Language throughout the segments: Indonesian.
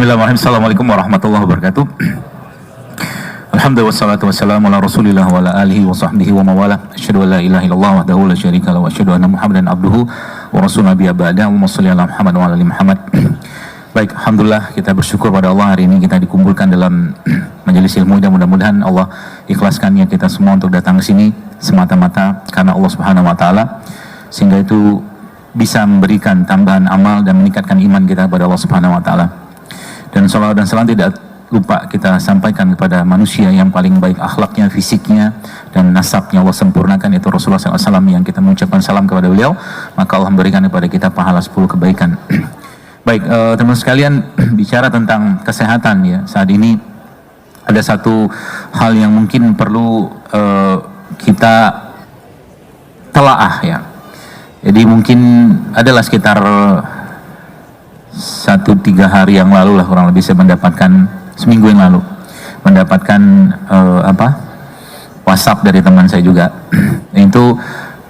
Bismillahirrahmanirrahim. Assalamualaikum warahmatullahi wabarakatuh. Alhamdulillah wassalatu wassalamu ala rasulillah wa ala alihi wa sahbihi wa mawala. Asyhadu an la ilaha illallah wahdahu la syarika lahu wa asyhadu anna Muhammadan abduhu wa rasulun nabiyya ba'da. Allahumma shalli ala Muhammad wa ala ali Muhammad. Baik, alhamdulillah kita bersyukur pada Allah hari ini kita dikumpulkan dalam majelis ilmu, dan mudah-mudahan Allah ikhlaskannya kita semua untuk datang ke sini semata-mata karena Allah Subhanahu wa taala, sehingga itu bisa memberikan tambahan amal dan meningkatkan iman kita kepada Allah Subhanahu wa taala. Dan salawat dan salam tidak lupa kita sampaikan kepada manusia yang paling baik akhlaknya, fisiknya, dan nasabnya Allah sempurnakan, itu Rasulullah SAW, yang kita mengucapkan salam kepada beliau, maka Allah memberikan kepada kita pahala 10 kebaikan. Baik, teman-teman sekalian, bicara tentang kesehatan ya, saat ini ada satu hal yang mungkin perlu kita telaah ya. Jadi mungkin adalah sekitar 1-3 hari yang lalu lah kurang lebih, saya mendapatkan seminggu yang lalu mendapatkan WhatsApp dari teman saya juga. Itu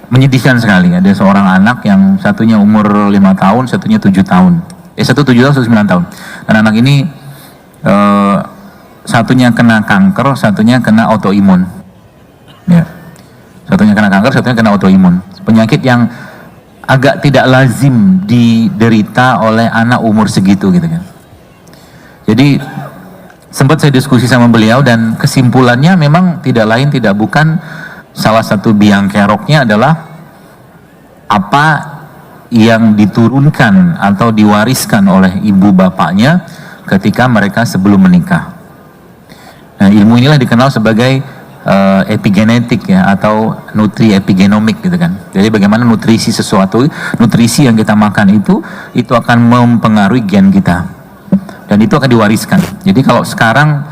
menyedihkan sekali. Ada seorang anak yang satunya umur 5 tahun, satunya 7 tahun. Satu 7 tahun, satu 9 tahun. Dan anak ini satunya kena kanker, satunya kena autoimun. Ya. Satunya kena kanker, satunya kena autoimun. Penyakit yang agak tidak lazim diderita oleh anak umur segitu gitu kan. Jadi sempat saya diskusi sama beliau, dan kesimpulannya memang tidak lain tidak bukan, salah satu biang keroknya adalah apa yang diturunkan atau diwariskan oleh ibu bapaknya ketika mereka sebelum menikah. Nah, ilmu inilah dikenal sebagai epigenetik ya, atau nutri epigenomik gitu kan. Jadi bagaimana nutrisi sesuatu, nutrisi yang kita makan itu akan mempengaruhi gen kita, dan itu akan diwariskan. Jadi kalau sekarang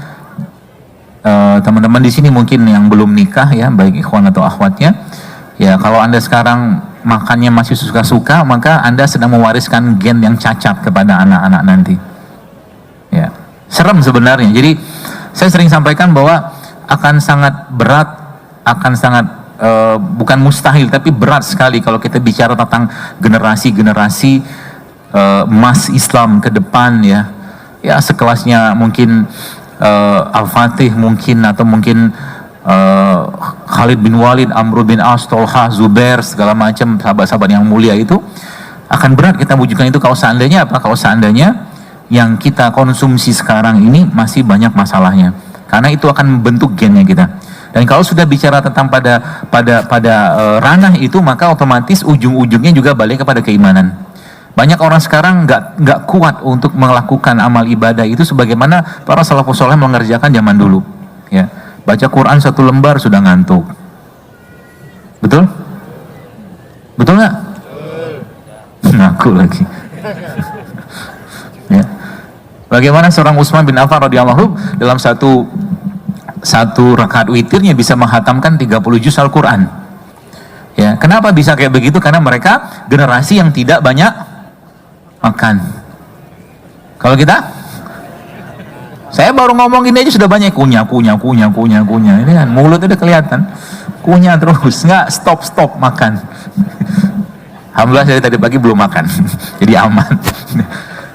teman-teman di sini mungkin yang belum nikah ya, baik ikhwan atau akhwatnya ya, kalau Anda sekarang makannya masih suka-suka, maka Anda sedang mewariskan gen yang cacat kepada anak-anak nanti ya. Serem sebenarnya. Jadi saya sering sampaikan bahwa akan sangat berat, akan sangat bukan mustahil tapi berat sekali kalau kita bicara tentang generasi-generasi emas Islam ke depan ya. Ya sekelasnya mungkin Al-Fatih mungkin, atau mungkin Khalid bin Walid, Amr bin As, Tolha, Zubair, segala macam sahabat-sahabat yang mulia itu. Akan berat kita wujudkan itu kalau seandainya apa? Kalau seandainya yang kita konsumsi sekarang ini masih banyak masalahnya. Karena itu akan membentuk gennya kita. Dan kalau sudah bicara tentang pada ranah itu, maka otomatis ujung-ujungnya juga balik kepada keimanan. Banyak orang sekarang nggak kuat untuk melakukan amal ibadah itu sebagaimana para salafus saleh mengerjakan zaman dulu. Ya, baca Quran 1 lembar sudah ngantuk. Betul? Betul nggak? Ngaku lagi. Ya. Bagaimana seorang Utsman bin Affan radhiyallahu dalam satu rakaat witirnya bisa menghatamkan 30 juz Al-Quran. Ya, kenapa bisa kayak begitu? Karena mereka generasi yang tidak banyak makan. Kalau kita, saya baru ngomong gini aja sudah banyak kunyah. Ini kan mulut udah kelihatan, kunyah terus, nggak stop makan. Alhamdulillah saya tadi pagi belum makan, jadi aman.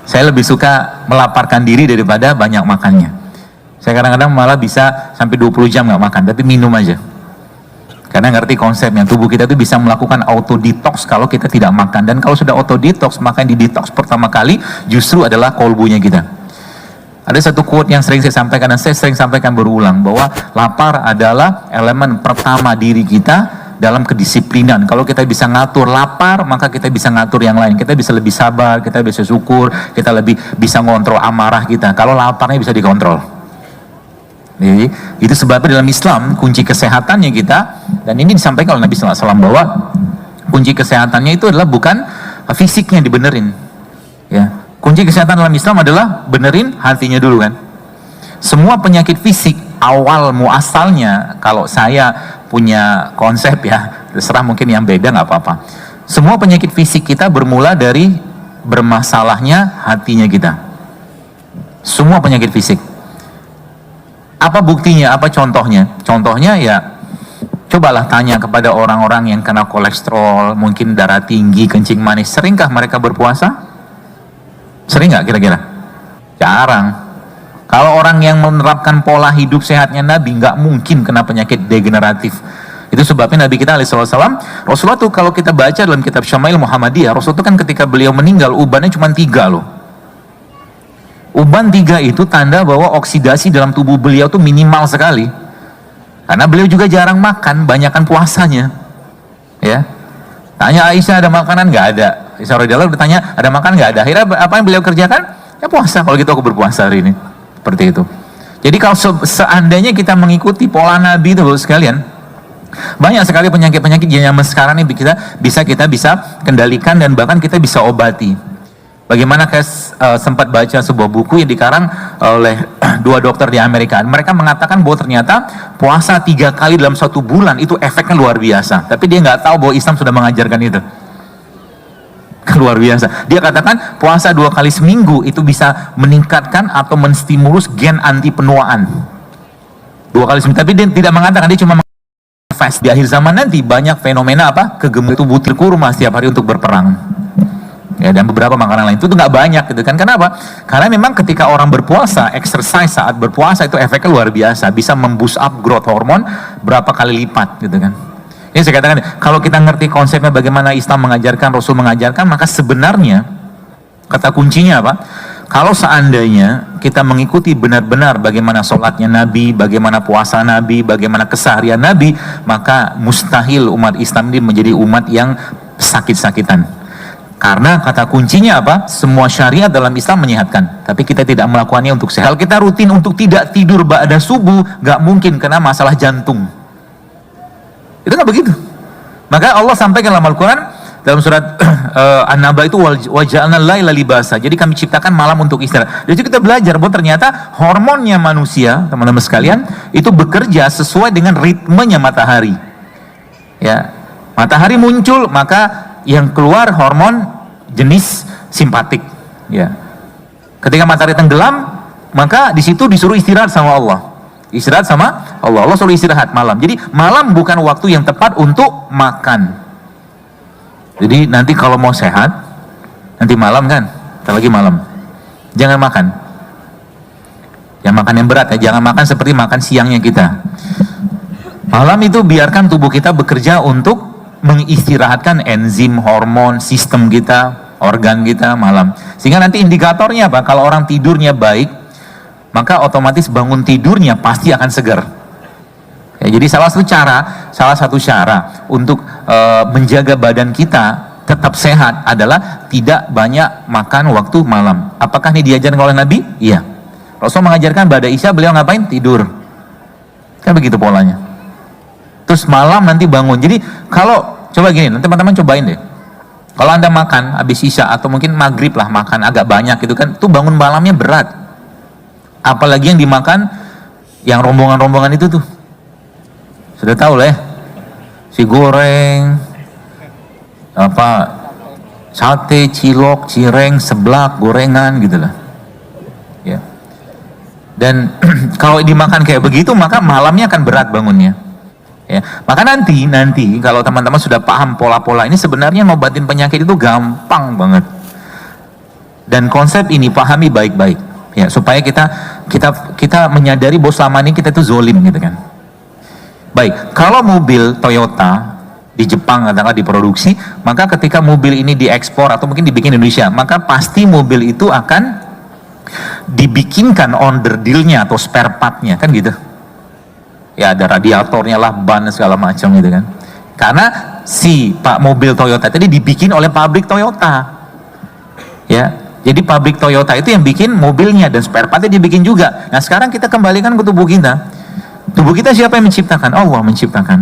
Saya lebih suka melaparkan diri daripada banyak makannya. Saya kadang-kadang malah bisa sampai 20 jam nggak makan, tapi minum aja. Karena ngerti konsepnya, tubuh kita itu bisa melakukan auto detox kalau kita tidak makan. Dan kalau sudah auto detox, maka yang di detox pertama kali justru adalah kolbunya kita. Ada satu quote yang sering saya sampaikan, dan saya sering sampaikan berulang, bahwa lapar adalah elemen pertama diri kita dalam kedisiplinan. Kalau kita bisa ngatur lapar, maka kita bisa ngatur yang lain. Kita bisa lebih sabar, kita bisa syukur, kita lebih bisa ngontrol amarah kita. Kalau laparnya bisa dikontrol. Jadi itu sebabnya dalam Islam kunci kesehatannya kita, dan ini disampaikan oleh Nabi SAW bahwa kunci kesehatannya itu adalah bukan fisiknya dibenerin. Ya, kunci kesehatan dalam Islam adalah benerin hatinya dulu kan. Semua penyakit fisik awal muasalnya, kalau saya punya konsep ya, terserah mungkin yang beda nggak apa-apa. Semua penyakit fisik kita bermula dari bermasalahnya hatinya kita. Semua penyakit fisik. Apa buktinya? Apa contohnya? Contohnya ya, cobalah tanya kepada orang-orang yang kena kolesterol, mungkin darah tinggi, kencing manis. Seringkah mereka berpuasa? Sering nggak kira-kira? Jarang. Kalau orang yang menerapkan pola hidup sehatnya Nabi, nggak mungkin kena penyakit degeneratif. Itu sebabnya Nabi kita SAW, Rasulullah tuh kalau kita baca dalam kitab Syama'il Muhammadiyah, Rasulullah tuh kan ketika beliau meninggal, ubannya cuma 3 loh. Uban 3 itu tanda bahwa oksidasi dalam tubuh beliau tuh minimal sekali. Karena beliau juga jarang makan, banyakan puasanya. Ya. Tanya Aisyah, ada makanan? Nggak ada. Aisyah radhiyallahu anha bertanya, ada makan? Nggak ada. Akhirnya apa yang beliau kerjakan? Ya puasa. Kalau gitu aku berpuasa hari ini. Seperti itu. Jadi kalau seandainya kita mengikuti pola Nabi itu sekalian, banyak sekali penyakit-penyakit yang zaman sekarang ini kita bisa kendalikan dan bahkan kita bisa obati. Bagaimana saya sempat baca sebuah buku yang dikarang oleh 2 dokter di Amerika. Mereka mengatakan bahwa ternyata puasa 3 kali dalam 1 bulan itu efeknya luar biasa. Tapi dia nggak tahu bahwa Islam sudah mengajarkan itu. Luar biasa. Dia katakan puasa 2 kali seminggu itu bisa meningkatkan atau menstimulus gen anti penuaan. 2 kali seminggu. Tapi dia tidak mengatakan, dia cuma fast. Di akhir zaman nanti banyak fenomena apa? Kegemukan tubuh kurma setiap hari untuk berperang. Ya, dan beberapa makanan lain itu nggak banyak gitu kan. Kenapa? Karena memang ketika orang berpuasa, exercise saat berpuasa itu efeknya luar biasa, bisa memboost up growth hormone berapa kali lipat gitu kan. Ini saya katakan, kalau kita ngerti konsepnya bagaimana Islam mengajarkan, Rasul mengajarkan, maka sebenarnya kata kuncinya apa? Kalau seandainya kita mengikuti benar-benar bagaimana sholatnya Nabi, bagaimana puasa Nabi, bagaimana keseharian Nabi, maka mustahil umat Islam ini menjadi umat yang sakit-sakitan. Karena kata kuncinya apa? Semua syariat dalam Islam menyehatkan, tapi kita tidak melakukannya untuk sehat. Kalau kita rutin untuk tidak tidur ba'da subuh, gak mungkin kena masalah jantung. Itu gak begitu. Maka Allah sampaikan dalam Al-Quran, dalam surat An-Naba itu, waja'alna laila libasa. Jadi kami ciptakan malam untuk istirahat. Jadi kita belajar bahwa ternyata hormonnya manusia, teman-teman sekalian, itu bekerja sesuai dengan ritmenya matahari. Ya, matahari muncul, maka yang keluar hormon jenis simpatik. Ya. Ketika matahari tenggelam, maka di situ disuruh istirahat sama Allah. Istirahat sama Allah. Allah suruh istirahat malam. Jadi malam bukan waktu yang tepat untuk makan. Jadi nanti kalau mau sehat, nanti malam kan, ntar lagi malam, jangan makan. Jangan makan yang berat ya. Jangan makan seperti makan siangnya kita. Malam itu biarkan tubuh kita bekerja untuk mengistirahatkan enzim, hormon, sistem kita, organ kita malam. Sehingga nanti indikatornya apa? Kalau orang tidurnya baik, maka otomatis bangun tidurnya pasti akan segar. Ya, jadi salah satu cara untuk menjaga badan kita tetap sehat adalah tidak banyak makan waktu malam. Apakah ini diajarkan oleh Nabi? Iya. Rasul mengajarkan pada Isya beliau ngapain? Tidur. Kan begitu polanya. Terus malam nanti bangun. Jadi kalau coba gini, nanti teman-teman cobain deh. Kalau Anda makan habis Isya atau mungkin maghrib lah makan agak banyak gitu kan, tuh bangun malamnya berat. Apalagi yang dimakan yang rombongan-rombongan itu tuh. Sudah tahu lah ya. Si goreng, apa, sate, cilok, cireng, seblak, gorengan gitu lah. Ya. Dan kalau dimakan kayak begitu maka malamnya akan berat bangunnya. Ya, maka nanti kalau teman-teman sudah paham pola-pola ini, sebenarnya ngobatin penyakit itu gampang banget. Dan konsep ini pahami baik-baik, ya, supaya kita menyadari bahwa selama ini kita itu zolim gitu kan. Baik, kalau mobil Toyota di Jepang katakanlah diproduksi, maka ketika mobil ini diekspor atau mungkin dibikin di Indonesia, maka pasti mobil itu akan dibikinkan onder dealnya atau spare partnya kan gitu. Ya ada radiatornya lah, ban segala macam gitu kan. Karena si pak mobil Toyota tadi dibikin oleh pabrik Toyota. Ya, jadi pabrik Toyota itu yang bikin mobilnya dan spare partnya dibikin juga. Nah sekarang kita kembalikan ke tubuh kita. Tubuh kita siapa yang menciptakan? Allah menciptakan.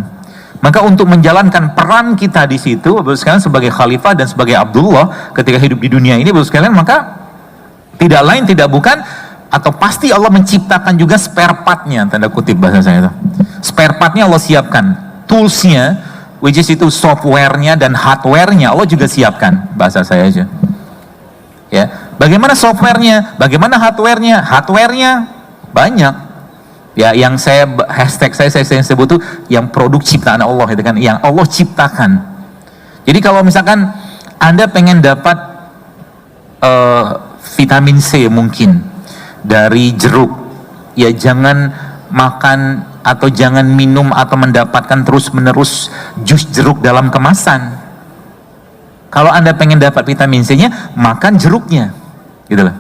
Maka untuk menjalankan peran kita di situ, Bapak sekalian, sebagai khalifah dan sebagai Abdullah ketika hidup di dunia ini, Bapak sekalian, maka tidak lain tidak bukan, atau pasti Allah menciptakan juga spare partnya, tanda kutip bahasa saya itu. Spare partnya Allah siapkan, toolsnya, which is itu softwarenya dan hardwarenya Allah juga siapkan, bahasa saya aja. Ya, bagaimana softwarenya, bagaimana hardwarenya? Hardwarenya banyak. Ya, yang hashtag saya sebut tuh yang produk ciptaan Allah itu kan, yang Allah ciptakan. Jadi kalau misalkan Anda pengen dapat vitamin C mungkin, dari jeruk. Ya jangan makan atau jangan minum atau mendapatkan terus-menerus jus jeruk dalam kemasan. Kalau Anda pengen dapat vitamin C-nya, makan jeruknya. Gitu loh.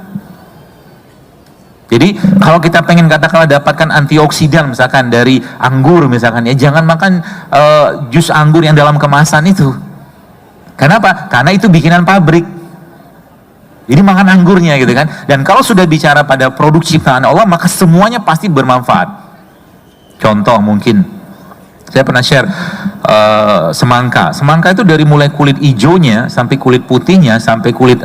Jadi kalau kita pengen katakanlah dapatkan antioksidan misalkan dari anggur misalkan, ya jangan makan jus anggur yang dalam kemasan itu. Kenapa? Karena itu bikinan pabrik. Jadi makan anggurnya gitu kan. Dan kalau sudah bicara pada produk ciptaan Allah, maka semuanya pasti bermanfaat. Contoh mungkin saya pernah share semangka. Semangka itu dari mulai kulit hijaunya sampai kulit putihnya sampai kulit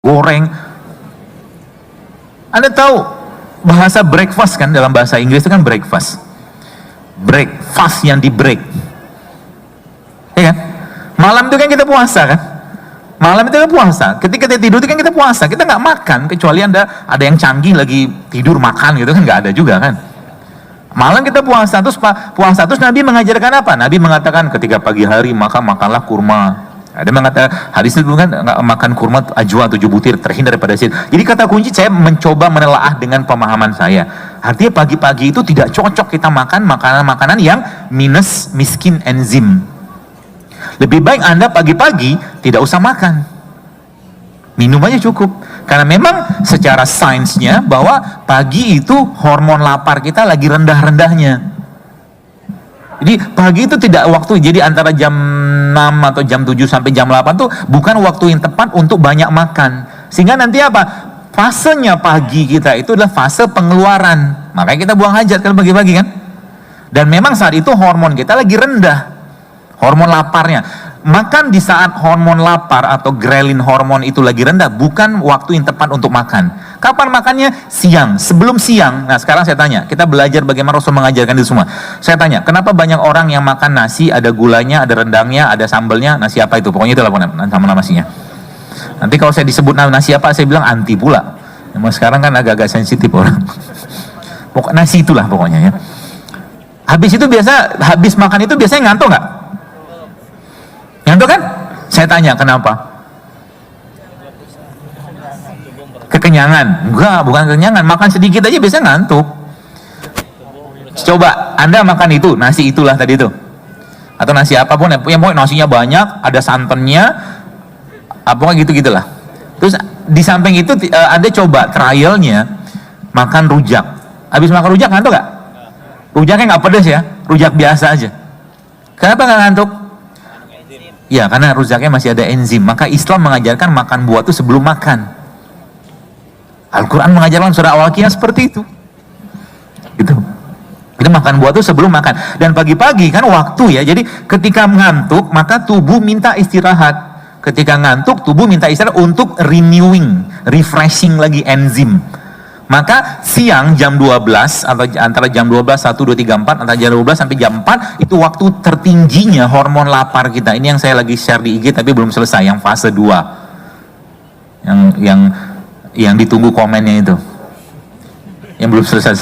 goreng. Anda tahu bahasa breakfast kan, dalam bahasa Inggris itu kan breakfast. Breakfast yang di break. Ya kan? Malam itu kan kita puasa kan? Malam itu kan puasa. Ketika kita tidur itu kan kita puasa. Kita nggak makan kecuali ada yang canggih lagi tidur makan gitu kan, nggak ada juga kan. Malam kita puasa terus Nabi mengajarkan apa? Nabi mengatakan ketika pagi hari maka makanlah kurma. Ada mengatakan hadis itu kan makan kurma ajwa 7 butir terhindar daripada sin. Jadi kata kunci saya mencoba menelaah dengan pemahaman saya. Artinya pagi-pagi itu tidak cocok kita makan makanan-makanan yang minus miskin enzim. Lebih baik Anda pagi-pagi tidak usah makan, minum aja cukup. Karena memang secara sainsnya bahwa pagi itu hormon lapar kita lagi rendah-rendahnya. Jadi pagi itu tidak waktu, jadi antara jam 6 atau jam 7 sampai jam 8 tuh bukan waktu yang tepat untuk banyak makan. Sehingga nanti apa? Fasenya pagi kita itu adalah fase pengeluaran. Makanya kita buang hajat kalau pagi-pagi kan. Dan memang saat itu hormon kita lagi rendah. Hormon laparnya. Makan di saat hormon lapar atau ghrelin hormon itu lagi rendah bukan waktu yang tepat untuk makan. Kapan makannya? Siang, sebelum siang. Nah sekarang saya tanya, kita belajar bagaimana Rasul mengajarkan itu semua. Saya tanya, kenapa banyak orang yang makan nasi, ada gulanya, ada rendangnya, ada sambalnya, nasi apa itu? Pokoknya itulah nama nasinya. Nanti kalau saya disebut nasi apa, saya bilang anti pula. Memang sekarang kan agak-agak sensitif orang. Nasi itulah pokoknya ya. Habis makan itu biasanya ngantuk nggak? Ngantuk kan? Saya tanya kenapa? Kekenyangan? Enggak, bukan kekenyangan. Makan sedikit aja biasanya ngantuk. Coba Anda makan itu, nasi itulah tadi itu, atau nasi apapun yang pokoknya nasinya banyak, ada santannya, apa gitu-gitulah. Terus di samping itu Anda coba trialnya makan rujak. Habis makan rujak ngantuk nggak? Rujaknya nggak pedas ya, rujak biasa aja. Kenapa nggak ngantuk? Ya, karena rujaknya masih ada enzim. Maka Islam mengajarkan makan buah itu sebelum makan. Al-Quran mengajarkan surah Al-Waqiah seperti itu. Gitu. Kita makan buah itu sebelum makan. Dan pagi-pagi kan waktu ya. Jadi ketika ngantuk, maka tubuh minta istirahat. Ketika ngantuk, tubuh minta istirahat untuk renewing, refreshing lagi enzim. Maka siang jam 12 atau antara jam 12, 1, 2, 3, 4 antara jam 12 sampai jam 4 itu waktu tertingginya hormon lapar kita. Ini yang saya lagi share di IG tapi belum selesai, yang fase 2 yang ditunggu komennya itu yang belum selesai.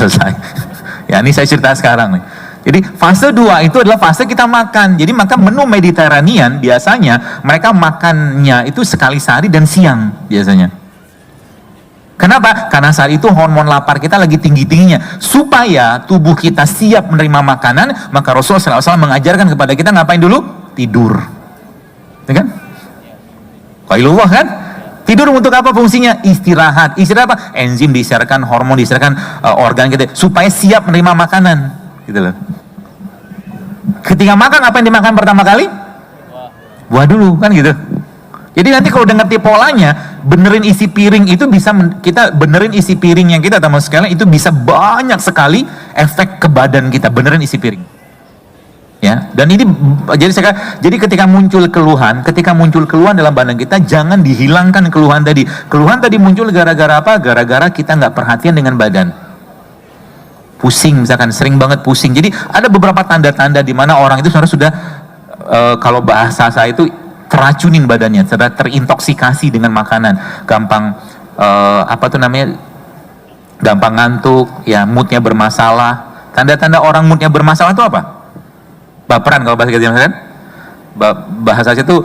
Ya ini saya cerita sekarang nih. Jadi fase 2 itu adalah fase kita makan. Jadi maka menu Mediterranean biasanya mereka makannya itu sekali sehari dan siang biasanya. Kenapa? Karena saat itu hormon lapar kita lagi tinggi-tingginya. Supaya tubuh kita siap menerima makanan, maka Rasulullah SAW mengajarkan kepada kita ngapain dulu? Tidur. Ya kan? Qailullah kan? Tidur untuk apa fungsinya? Istirahat. Istirahat apa? Enzim diistirahatkan, hormon diistirahatkan, organ kita supaya siap menerima makanan. Gitu loh. Ketika makan, apa yang dimakan pertama kali? Buah dulu, kan gitu. Jadi nanti kalau udah ngerti polanya, benerin isi piring itu bisa, kita benerin isi piring yang kita teman sekalian itu bisa banyak sekali efek ke badan kita, benerin isi piring. Ya, dan ini jadi ketika muncul keluhan dalam badan kita, jangan dihilangkan keluhan tadi. Keluhan tadi muncul gara-gara apa? Gara-gara kita nggak perhatian dengan badan. Pusing misalkan, sering banget pusing. Jadi ada beberapa tanda-tanda di mana orang itu sebenarnya sudah kalau bahasa saya itu teracunin badannya, terintoksikasi dengan makanan, gampang gampang ngantuk, ya moodnya bermasalah. Tanda-tanda orang moodnya bermasalah itu apa? Baperan kalau bahasa kita kan? bahasa saya itu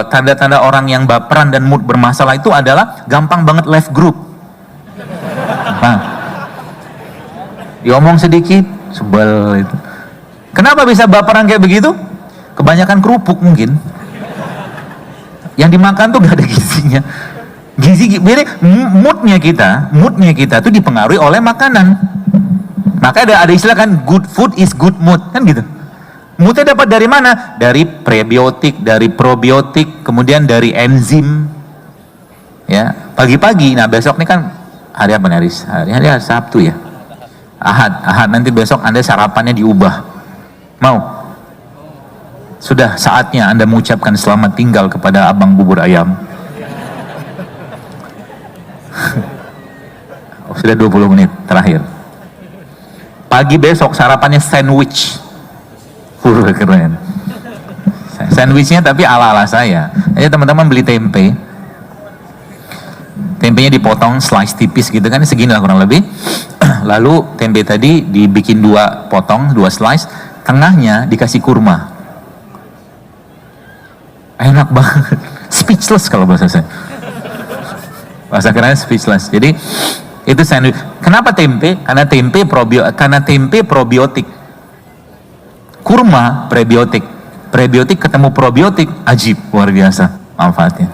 tanda-tanda orang yang baperan dan mood bermasalah itu adalah gampang banget left group. Nah, diomong sedikit sebel itu. Kenapa bisa baperan kayak begitu? Kebanyakan kerupuk mungkin. Yang dimakan tuh gak ada gizinya. Jadi moodnya kita tuh dipengaruhi oleh makanan. Maka ada istilah kan, good food is good mood, kan gitu. Moodnya dapat dari mana? Dari prebiotik, dari probiotik, kemudian dari enzim. Ya, pagi-pagi. Nah, besok ini kan hari apa nih? Hari Sabtu ya. Ahad. Nanti besok Anda sarapannya diubah. Mau? Sudah saatnya Anda mengucapkan selamat tinggal kepada abang bubur ayam. Sudah 20 menit terakhir. Pagi besok sarapannya sandwich. Keren. Sandwichnya tapi ala-ala saya. Jadi teman-teman beli tempe. Tempenya dipotong slice tipis gitu kan, segini lah kurang lebih. Lalu tempe tadi dibikin 2 potong, 2 slice. Tengahnya dikasih kurma. Enak banget. Speechless kalau bahasa saya. Bahasa kerennya speechless. Jadi itu sandwich. Kenapa tempe? Karena tempe probiotik. Kurma prebiotik. Prebiotik ketemu probiotik, ajib, luar biasa manfaatnya.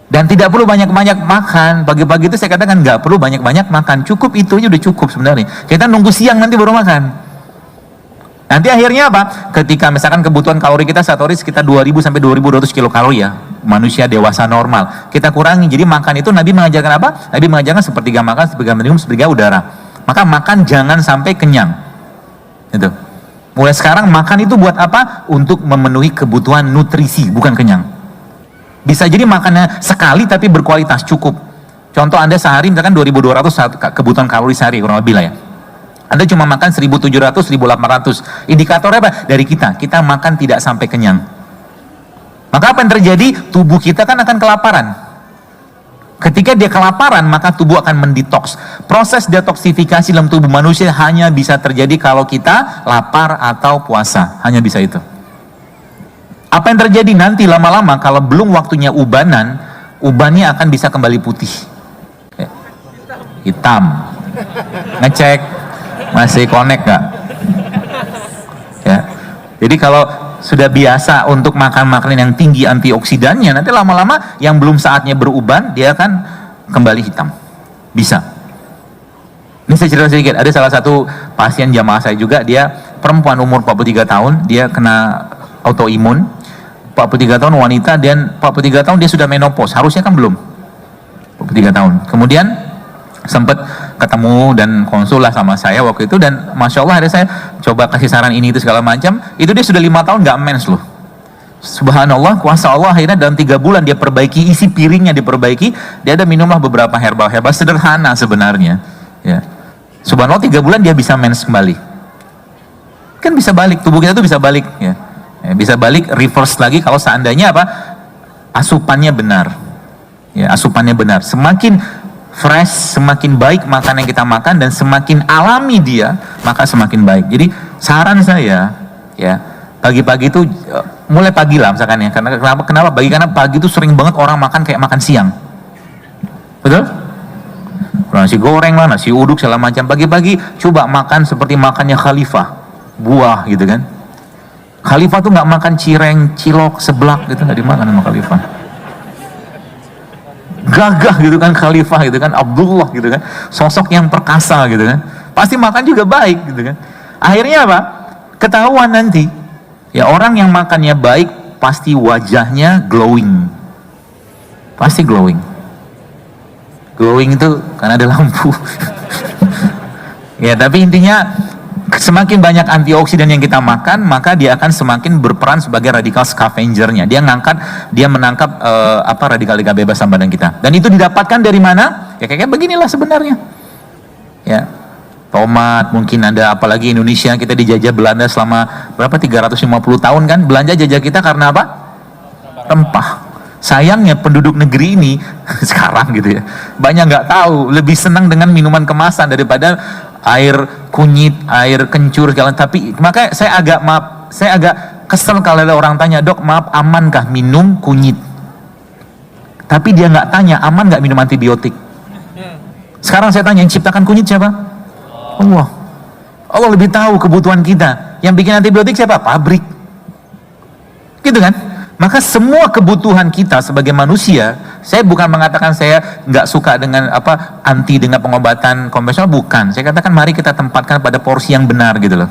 Dan tidak perlu banyak-banyak makan. Pagi-pagi itu saya katakan nggak perlu banyak-banyak makan. Cukup itu aja udah cukup sebenarnya. Kita nunggu siang nanti baru makan. Nanti akhirnya apa? Ketika misalkan kebutuhan kalori kita satu hari sekitar 2000 sampai 2200 kilokalori ya, manusia dewasa normal. Kita kurangi. Jadi makan itu Nabi mengajarkan apa? Nabi mengajarkan sepertiga makan, sepertiga minum, sepertiga udara. Maka makan jangan sampai kenyang. Itu. Mulai sekarang makan itu buat apa? Untuk memenuhi kebutuhan nutrisi, bukan kenyang. Bisa jadi makannya sekali tapi berkualitas, cukup. Contoh Anda sehari misalkan 2200 kebutuhan kalori sehari kurang lebih lah ya. Anda cuma makan 1700, 1800. Indikatornya apa? Dari kita makan tidak sampai kenyang. Maka apa yang terjadi? Tubuh kita kan akan kelaparan. Ketika dia kelaparan, maka tubuh akan mendetoks. Proses detoksifikasi dalam tubuh manusia hanya bisa terjadi kalau kita lapar atau puasa. Hanya bisa itu. Apa yang terjadi nanti lama-lama kalau belum waktunya ubanan, ubannya akan bisa kembali putih. Hitam. Ngecek masih connect gak? Ya. Jadi kalau sudah biasa untuk makan makanan yang tinggi antioksidannya, nanti lama-lama yang belum saatnya beruban, dia akan kembali hitam. Bisa. Ini saya cerita sedikit, ada salah satu pasien jamaah saya juga, dia perempuan umur 43 tahun, dia kena autoimun, 43 tahun wanita, dan 43 tahun dia sudah menopause, harusnya kan belum. 43 tahun. Kemudian sempat ketemu dan konsul lah sama saya waktu itu, dan Masya Allah ada saya coba kasih saran ini itu segala macam, itu dia sudah 5 tahun gak mens loh. Subhanallah, kuasa Allah, akhirnya dalam 3 bulan dia perbaiki, isi piringnya diperbaiki, dia ada minumlah beberapa herbal sederhana sebenarnya ya. Subhanallah 3 bulan dia bisa mens kembali. Kan bisa balik, tubuh kita tuh bisa balik ya. Bisa balik, reverse lagi kalau seandainya apa? Asupannya benar ya, asupannya benar. Semakin fresh, semakin baik makanan yang kita makan, dan semakin alami dia, maka semakin baik. Jadi saran saya ya, pagi-pagi itu mulai pagi lah misalkan ya. Kenapa pagi? Karena pagi itu sering banget orang makan kayak makan siang. Betul? Nasi goreng lah, nasi uduk segala macam. Pagi-pagi coba makan seperti makannya khalifah, buah gitu kan. Khalifah tuh nggak makan cireng, cilok, seblak gitu, nggak dimakan sama khalifah. Gagah gitu kan khalifah gitu kan, Abdullah gitu kan, sosok yang perkasa gitu kan, pasti makan juga baik gitu kan. Akhirnya apa? Ketahuan nanti ya, orang yang makannya baik pasti wajahnya glowing, pasti glowing itu karena ada lampu. Ya, tapi intinya semakin banyak antioksidan yang kita makan, maka dia akan semakin berperan sebagai radikal scavengernya. Dia menangkap radikal-radikal bebas dalam badan kita. Dan itu didapatkan dari mana? Ya kayak beginilah sebenarnya. Ya, tomat mungkin ada, apalagi Indonesia kita dijajah Belanda selama berapa? 350 tahun kan? Belanja jajah kita karena apa? Rempah. Sayangnya penduduk negeri ini sekarang gitu ya, banyak nggak tahu, lebih senang dengan minuman kemasan daripada air kunyit, air kencur segala. Tapi makanya saya agak kesel kalau ada orang tanya, dok maaf amankah minum kunyit? Tapi dia nggak tanya, aman nggak minum antibiotik? Sekarang saya tanya, yang ciptakan kunyit siapa? Allah. Allah lebih tahu kebutuhan kita. Yang bikin antibiotik siapa? Pabrik. Gitu kan? Maka semua kebutuhan kita sebagai manusia, saya bukan mengatakan saya nggak suka dengan anti dengan pengobatan konvensional, bukan. Saya katakan mari kita tempatkan pada porsi yang benar gitu loh.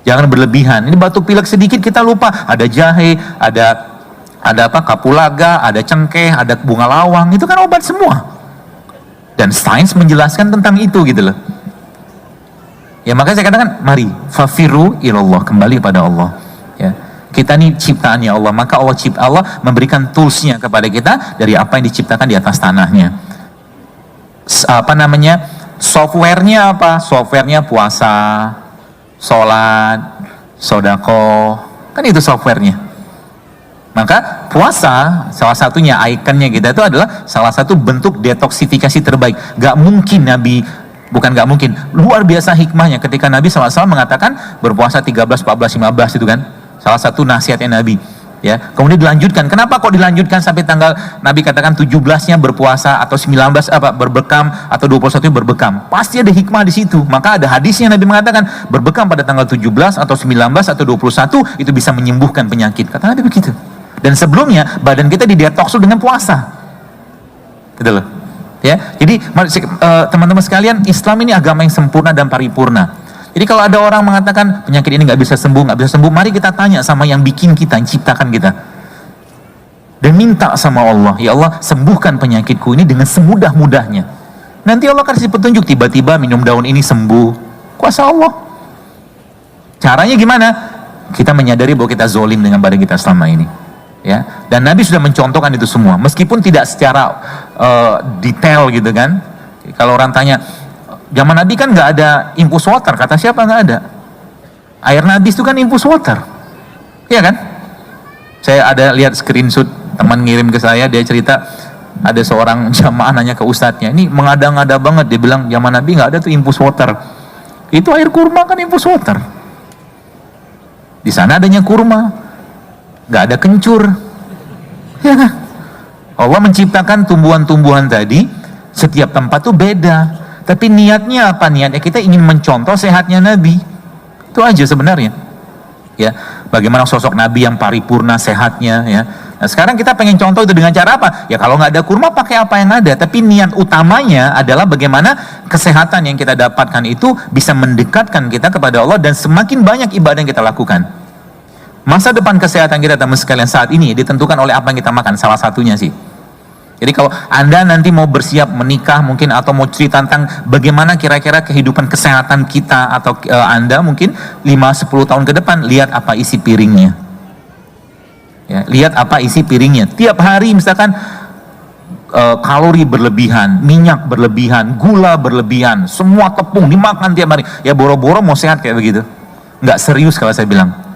Jangan berlebihan. Ini batuk pilek sedikit kita lupa. Ada jahe, ada kapulaga, ada cengkeh, ada bunga lawang. Itu kan obat semua. Dan sains menjelaskan tentang itu gitu loh. Ya makanya saya katakan mari fafiru ilallah, kembali pada Allah. Ya. Kita ini ciptaannya Allah, maka Allah memberikan toolsnya kepada kita dari apa yang diciptakan di atas tanahnya. Softwarenya apa? Softwarenya puasa, sholat, sodako, kan itu softwarenya. Maka puasa salah satunya ikonnya kita itu adalah salah satu bentuk detoksifikasi terbaik. Gak mungkin Nabi, bukan gak mungkin, luar biasa hikmahnya ketika Nabi SAW mengatakan berpuasa 13, 14, 15 itu kan salah satu nasihatnya Nabi. Ya, kemudian dilanjutkan. Kenapa kok dilanjutkan sampai tanggal Nabi katakan 17-nya berpuasa atau 19 berbekam atau 21 berbekam? Pasti ada hikmah di situ. Maka ada hadisnya Nabi mengatakan berbekam pada tanggal 17 atau 19 atau 21 itu bisa menyembuhkan penyakit. Kata Nabi begitu. Dan sebelumnya badan kita didetoks dengan puasa. Gitu loh. Ya. Jadi teman-teman sekalian, Islam ini agama yang sempurna dan paripurna. Jadi kalau ada orang mengatakan penyakit ini nggak bisa sembuh, mari kita tanya sama yang bikin kita, yang ciptakan kita, dan minta sama Allah, ya Allah sembuhkan penyakitku ini dengan semudah-mudahnya. Nanti Allah kasih petunjuk, tiba-tiba minum daun ini sembuh, kuasa Allah. Caranya gimana? Kita menyadari bahwa kita zolim dengan badan kita selama ini, ya. Dan Nabi sudah mencontohkan itu semua, meskipun tidak secara detail gitu kan. Kalau orang tanya, zaman Nabi kan nggak ada infus water, kata siapa? Nggak ada. Air Nabi itu kan infus water, iya kan? Saya ada lihat screenshot teman ngirim ke saya, dia cerita ada seorang jamaah nanya ke ustadznya, ini mengada-ngada banget, dia bilang zaman Nabi nggak ada tuh infus water. Itu air kurma kan infus water. Di sana adanya kurma, nggak ada kencur, ya kan? Allah menciptakan tumbuhan-tumbuhan tadi, setiap tempat tuh beda. Tapi niatnya apa? Niatnya kita ingin mencontoh sehatnya Nabi. Itu aja sebenarnya. Ya, bagaimana sosok Nabi yang paripurna sehatnya, ya. Nah, sekarang kita pengen contoh itu dengan cara apa? Ya kalau nggak ada kurma pakai apa yang ada. Tapi niat utamanya adalah bagaimana kesehatan yang kita dapatkan itu bisa mendekatkan kita kepada Allah dan semakin banyak ibadah yang kita lakukan. Masa depan kesehatan kita teman sekalian saat ini ditentukan oleh apa yang kita makan, salah satunya sih. Jadi kalau Anda nanti mau bersiap menikah mungkin atau mau cerita tentang bagaimana kira-kira kehidupan kesehatan kita atau Anda mungkin 5-10 tahun ke depan, lihat apa isi piringnya. Ya, lihat apa isi piringnya. Tiap hari misalkan kalori berlebihan, minyak berlebihan, gula berlebihan, semua tepung dimakan tiap hari. Ya boro-boro mau sehat kayak begitu. Nggak serius kalau saya bilang.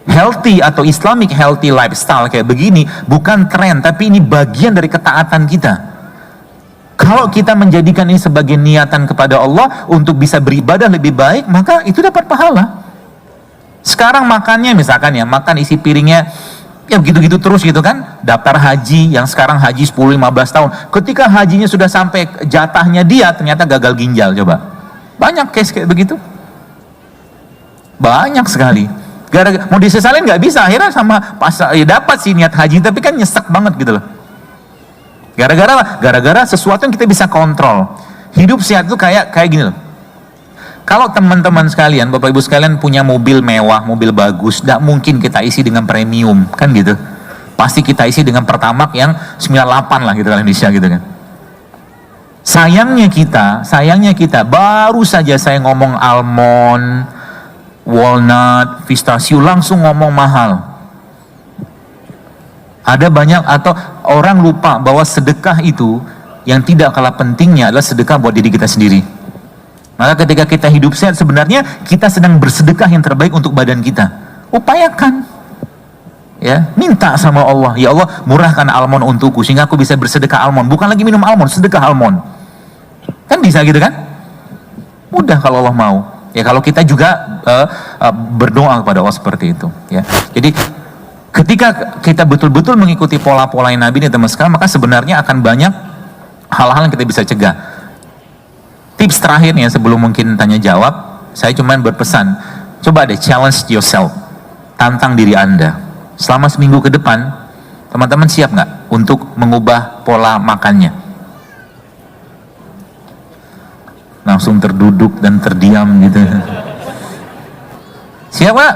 Healthy atau Islamic healthy lifestyle kayak begini bukan tren, tapi ini bagian dari ketaatan kita. Kalau kita menjadikan ini sebagai niatan kepada Allah untuk bisa beribadah lebih baik, maka itu dapat pahala. Sekarang makannya misalkan ya, makan isi piringnya ya begitu-gitu terus gitu kan. Daftar haji yang sekarang haji 10-15 tahun, ketika hajinya sudah sampai jatahnya dia ternyata gagal ginjal. Coba, banyak case kayak begitu, banyak sekali. Gara-gara mau disesalin nggak bisa, akhirnya sama pas ya dapat sih niat haji tapi kan nyesek banget gitu loh. Gara-gara sesuatu yang kita bisa kontrol. Hidup sehat itu kayak gini loh. Kalau teman-teman sekalian, Bapak Ibu sekalian punya mobil mewah, mobil bagus, tidak mungkin kita isi dengan premium kan gitu. Pasti kita isi dengan Pertamax yang 98 lah gitu kalau Indonesia gitu kan. Sayangnya kita baru saja saya ngomong almond, walnut, pistasium langsung ngomong mahal. Ada banyak atau orang lupa bahwa sedekah itu yang tidak kalah pentingnya adalah sedekah buat diri kita sendiri. Maka ketika kita hidup sehat sebenarnya kita sedang bersedekah yang terbaik untuk badan kita. Upayakan, ya, minta sama Allah, ya Allah murahkan almond untukku sehingga aku bisa bersedekah almond, bukan lagi minum almond, sedekah almond. Kan bisa gitu kan? Mudah kalau Allah mau. Ya kalau kita juga berdoa kepada Allah seperti itu, ya. Jadi ketika kita betul-betul mengikuti pola-pola yang Nabi ini teman sekalian, maka sebenarnya akan banyak hal-hal yang kita bisa cegah. Tips terakhirnya sebelum mungkin tanya jawab, saya cuma berpesan, coba deh challenge yourself, tantang diri Anda. Selama seminggu ke depan, teman-teman siap nggak untuk mengubah pola makannya? Langsung terduduk dan terdiam gitu. Siap nggak?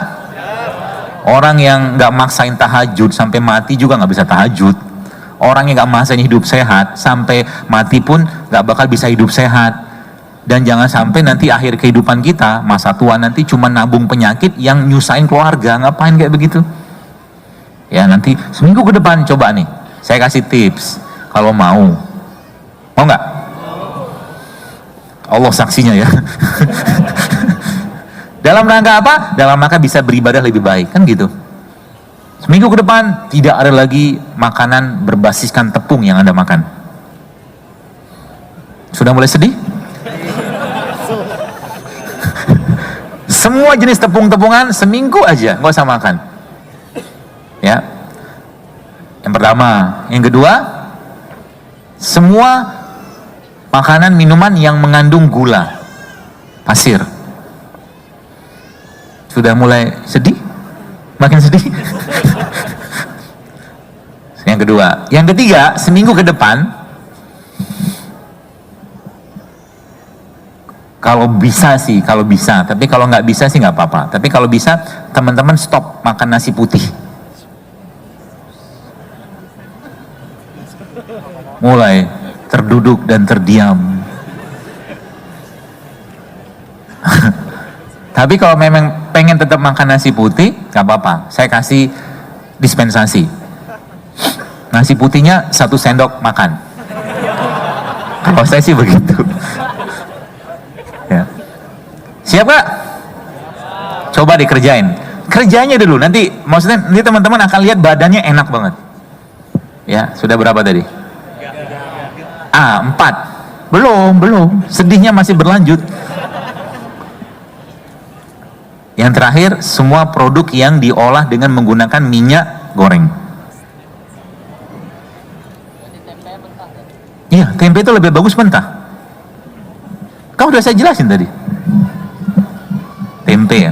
Orang yang nggak maksain tahajud sampai mati juga nggak bisa tahajud. Orang yang nggak maksain hidup sehat sampai mati pun nggak bakal bisa hidup sehat. Dan jangan sampai nanti akhir kehidupan kita, masa tua nanti cuma nabung penyakit yang nyusahin keluarga. Ngapain kayak begitu? Ya nanti seminggu ke depan coba nih, saya kasih tips. Kalau mau nggak? Allah saksinya ya. Dalam rangka apa? Dalam rangka bisa beribadah lebih baik, kan gitu. Seminggu ke depan tidak ada lagi makanan berbasiskan tepung yang Anda makan. Sudah mulai sedih? Semua jenis tepung-tepungan seminggu aja nggak usah makan. Ya. Yang pertama, yang kedua, semua makanan minuman yang mengandung gula, pasir. Sudah mulai sedih? Makin sedih? Yang kedua. Yang ketiga, seminggu ke depan, kalau bisa sih, kalau bisa. Tapi kalau nggak bisa sih nggak apa-apa. Tapi kalau bisa, teman-teman stop makan nasi putih. Mulai terduduk dan terdiam. Tapi kalau memang pengen tetap makan nasi putih, gak apa-apa. Saya kasih dispensasi. Nasi putihnya 1 sendok makan. Kalau saya sih begitu. Ya. Siap gak? Coba dikerjain. Kerjanya dulu. Nanti maksudnya nanti teman-teman akan lihat badannya enak banget. Ya, sudah berapa tadi? 4. Belum. Sedihnya masih berlanjut. Yang terakhir, semua produk yang diolah dengan menggunakan minyak goreng. Iya, tempe itu lebih bagus mentah. Kau udah saya jelasin tadi. Tempe ya.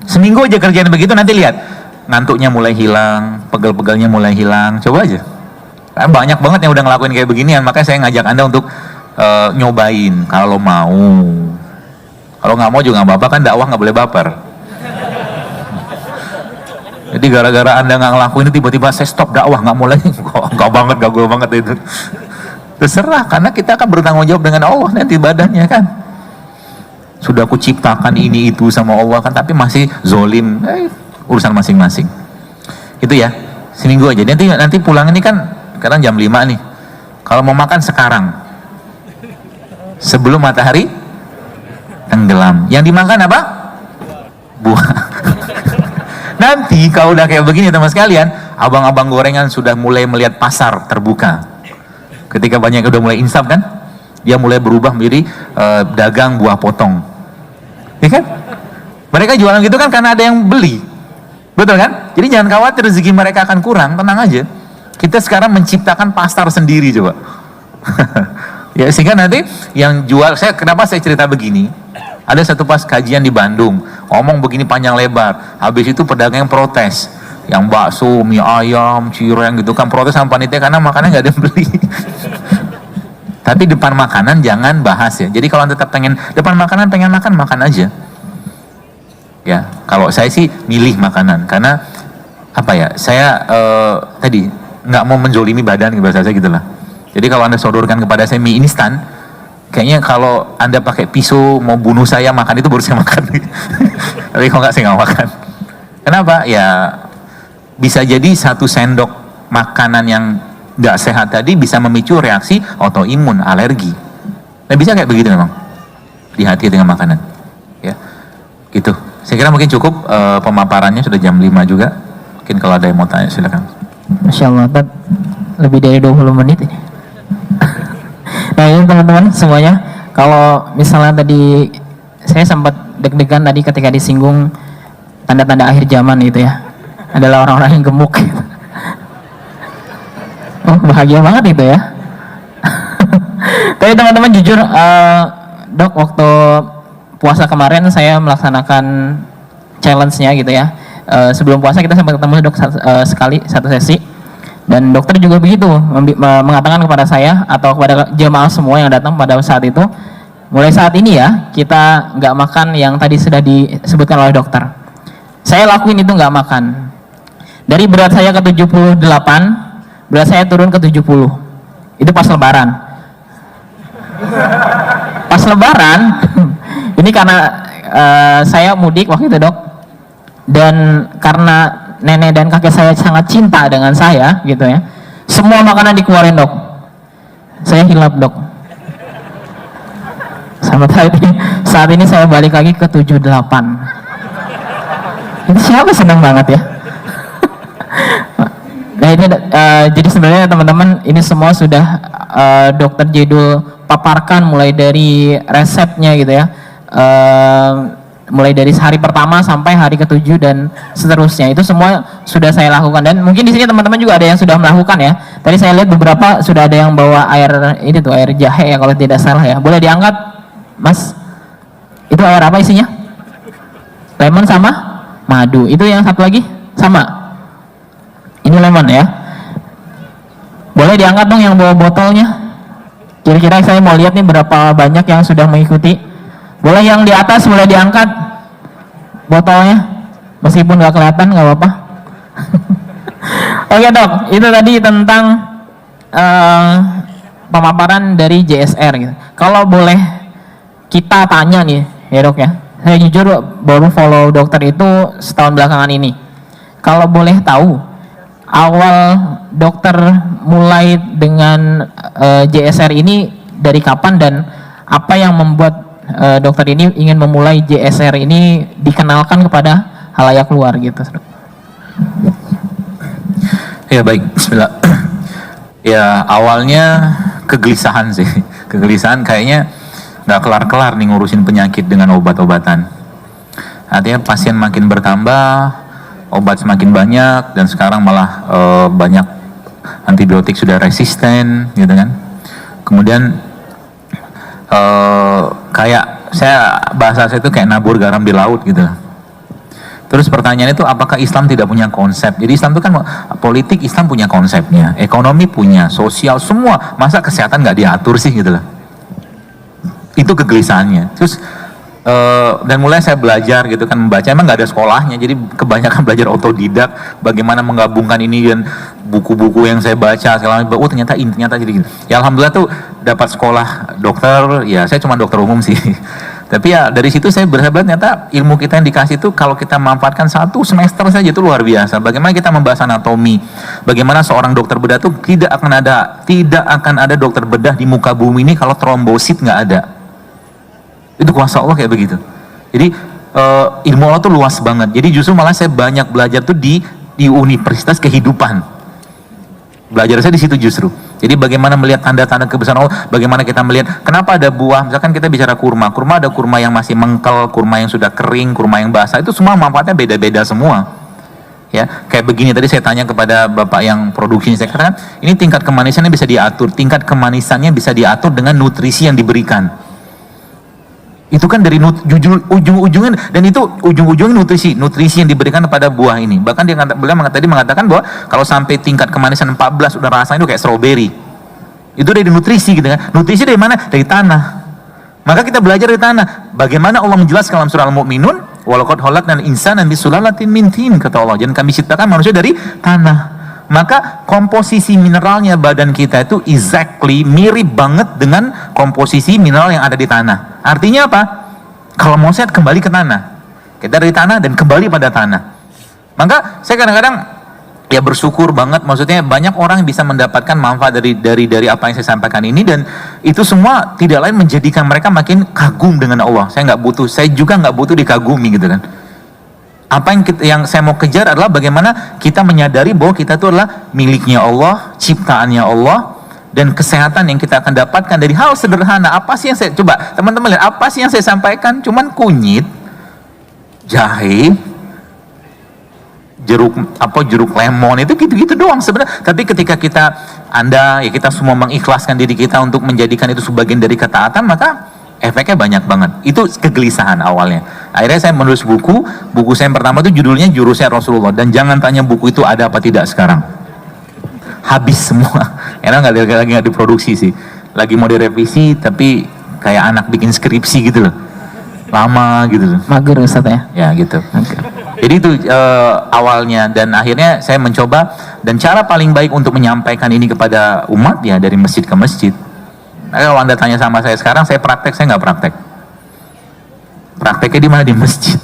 Seminggu aja kerjaan begitu, nanti lihat. Ngantuknya mulai hilang, pegel-pegelnya mulai hilang. Coba aja. Kan banyak banget yang udah ngelakuin kayak beginian, makanya saya ngajak Anda untuk nyobain kalau mau. Kalau nggak mau juga nggak apa-apa, kan dakwah nggak boleh baper. Jadi gara-gara Anda nggak ngelakuin itu tiba-tiba saya stop dakwah, nggak mulai, nggak banget, gak gue banget itu. Terserah, karena kita akan bertanggung jawab dengan Allah nanti ibadahnya kan. Sudah aku ciptakan ini itu sama Allah kan, tapi masih zolim, urusan masing-masing. Itu ya, seminggu aja. Nanti pulang ini kan, sekarang jam 5 nih. Kalau mau makan sekarang, sebelum matahari tenggelam. Yang dimakan apa? Buah. Nanti kalau udah kayak begini teman sekalian, abang-abang gorengan sudah mulai melihat pasar terbuka. Ketika banyak udah mulai insaf kan, dia mulai berubah menjadi dagang buah potong. Ya kan? Mereka jualan gitu kan karena ada yang beli. Betul kan? Jadi jangan khawatir rezeki mereka akan kurang, tenang aja. Kita sekarang menciptakan pasar sendiri coba. Ya sehingga nanti yang jual, kenapa saya cerita begini? Ada satu pas kajian di Bandung, ngomong begini panjang lebar. Habis itu pedagang yang protes, yang bakso, mie ayam, cireng gitu kan, protes sama panitia karena makannya nggak ada yang beli. Tapi depan makanan jangan bahas ya. Jadi kalau tetap pengen depan makanan pengen makan aja. Ya, kalau saya sih milih makanan karena apa ya? Saya tadi nggak mau menjolimi badan bahasa saya gitulah. Jadi kalau Anda sodorkan kepada saya mie instan, kayaknya kalau Anda pakai pisau mau bunuh saya makan itu baru saya makan. Tapi kalau nggak saya nggak makan. Kenapa? Ya bisa jadi 1 sendok makanan yang nggak sehat tadi bisa memicu reaksi autoimun, alergi. Nah bisa kayak begitu memang. Hati-hati dengan makanan. Ya, gitu. Saya kira mungkin cukup pemaparannya, sudah jam 5 juga. Mungkin kalau ada yang mau tanya silakan. Masya Allah, lebih dari 20 menit ini. Nah ini teman-teman semuanya, kalau misalnya tadi saya sempat deg-degan tadi ketika disinggung tanda-tanda akhir zaman gitu ya. Adalah orang-orang yang gemuk. Oh, bahagia banget itu ya. Tapi teman-teman jujur, Dok, waktu puasa kemarin saya melaksanakan challenge-nya gitu ya. Sebelum puasa kita sempat ketemu Dok sekali, satu sesi. Dan dokter juga begitu, mengatakan kepada saya atau kepada jemaah semua yang datang pada saat itu, mulai saat ini ya, kita nggak makan yang tadi sudah disebutkan oleh dokter. Saya lakuin itu nggak makan. Dari berat saya ke 78, berat saya turun ke 70. Itu pas lebaran. Pas lebaran, ini karena saya mudik waktu itu, Dok. Dan karena nenek dan kakek saya sangat cinta dengan saya gitu ya, semua makanan dikeluarin, Dok. Saya hilap, Dok. Sampai saat ini saya balik lagi ke 78. Itu siapa senang banget ya. Nah ini jadi sebenarnya teman-teman, ini semua sudah Dokter Jedul paparkan mulai dari resepnya gitu ya, mulai dari hari pertama sampai hari ke-7 dan seterusnya. Itu semua sudah saya lakukan, dan mungkin di sini teman-teman juga ada yang sudah melakukan ya. Tadi saya lihat beberapa sudah ada yang bawa air ini tuh, air jahe ya kalau tidak salah ya. Boleh diangkat, Mas? Itu air apa isinya? Lemon sama madu. Itu yang satu lagi sama? Ini lemon ya. Boleh diangkat dong yang bawa botolnya. Kira-kira saya mau lihat nih berapa banyak yang sudah mengikuti. Boleh yang di atas boleh diangkat botolnya, meskipun nggak kelihatan nggak apa-apa. Oke, Dok, itu tadi tentang pemaparan dari JSR gitu. Kalau boleh kita tanya nih ya, Dok ya, saya jujur baru follow dokter itu setahun belakangan ini. Kalau boleh tahu awal dokter mulai dengan JSR ini dari kapan, dan apa yang membuat dokter ini ingin memulai JSR ini dikenalkan kepada halayak luar gitu. Ya baik, bismillah. Ya awalnya kegelisahan sih, kegelisahan kayaknya nggak kelar-kelar nih ngurusin penyakit dengan obat-obatan. Artinya pasien makin bertambah, obat semakin banyak, dan sekarang malah banyak antibiotik sudah resisten gitu kan. Kemudian kayak bahasa saya itu kayak nabur garam di laut gitu. Terus pertanyaan itu, apakah Islam tidak punya konsep? Jadi Islam itu kan politik, Islam punya konsepnya, ekonomi punya, sosial semua, masa kesehatan nggak diatur sih gitu loh. Itu kegelisahannya. Terus dan mulai saya belajar gitu kan, membaca, emang nggak ada sekolahnya, jadi kebanyakan belajar otodidak, bagaimana menggabungkan ini dan buku-buku yang saya baca segala macam. Oh ternyata ini, ternyata jadi gitu. Ya alhamdulillah tuh dapat sekolah dokter, ya saya cuma dokter umum sih. Tapi ya dari situ saya bersahabat, ternyata ilmu kita yang dikasih itu kalau kita manfaatkan 1 semester saja itu luar biasa. Bagaimana kita membahas anatomi, bagaimana seorang dokter bedah tuh tidak akan ada dokter bedah di muka bumi ini kalau trombosit nggak ada. Itu kuasa Allah kayak begitu. Jadi ilmu Allah tuh luas banget. Jadi justru malah saya banyak belajar tuh di universitas kehidupan. Belajar saya di situ justru. Jadi bagaimana melihat tanda-tanda kebesaran Allah, bagaimana kita melihat kenapa ada buah, misalkan kita bicara kurma ada kurma yang masih mengkel, kurma yang sudah kering, kurma yang basah, itu semua manfaatnya beda-beda semua. Ya, kayak begini tadi saya tanya kepada Bapak yang produksi, saya katakan, ini tingkat kemanisannya bisa diatur, tingkat kemanisannya bisa diatur dengan nutrisi yang diberikan. Itu kan dari ujung-ujungnya, dan itu ujung-ujungnya nutrisi yang diberikan kepada buah ini. Bahkan beliau tadi mengatakan bahwa kalau sampai tingkat kemanisan 14 udah rasanya itu kayak stroberi. Itu dari nutrisi gitu kan. Nutrisi dari mana? Dari tanah. Maka kita belajar dari tanah. Bagaimana Allah menjelaskan dalam surah Al-Mu'minun, walaqad khalaqnal insana min sulalatin min tin, kata Allah. Dan kami ciptakan manusia dari tanah. Maka komposisi mineralnya badan kita itu exactly mirip banget dengan komposisi mineral yang ada di tanah. Artinya apa? Kalau mau sehat kembali ke tanah. Kita dari tanah dan kembali pada tanah. Maka saya kadang-kadang ya bersyukur banget, maksudnya banyak orang yang bisa mendapatkan manfaat dari apa yang saya sampaikan ini, dan itu semua tidak lain menjadikan mereka makin kagum dengan Allah. Saya juga nggak butuh dikagumi gitu kan. Apa yang saya mau kejar adalah bagaimana kita menyadari bahwa kita itu adalah miliknya Allah, ciptaannya Allah, dan kesehatan yang kita akan dapatkan dari hal sederhana. Apa sih yang saya coba teman-teman lihat, apa sih yang saya sampaikan? Cuman kunyit, jahe, jeruk lemon, itu gitu-gitu doang sebenarnya. Tapi ketika kita semua mengikhlaskan diri kita untuk menjadikan itu sebagian dari ketaatan, maka efeknya banyak banget. Itu kegelisahan awalnya. Akhirnya saya menulis buku saya yang pertama itu judulnya Jurusnya Rasulullah, dan jangan tanya buku itu ada apa tidak sekarang. Habis semua. Karena lagi nggak diproduksi sih. Lagi mau direvisi, tapi kayak anak bikin skripsi gitu loh. Lama gitu loh. Mager Ustaz ya? Ya gitu. Oke. Jadi itu awalnya, dan akhirnya saya mencoba, dan cara paling baik untuk menyampaikan ini kepada umat ya dari masjid ke masjid. Nah, kalau Anda tanya sama saya sekarang, saya praktek, saya nggak praktek. Prakteknya di mana? Di masjid.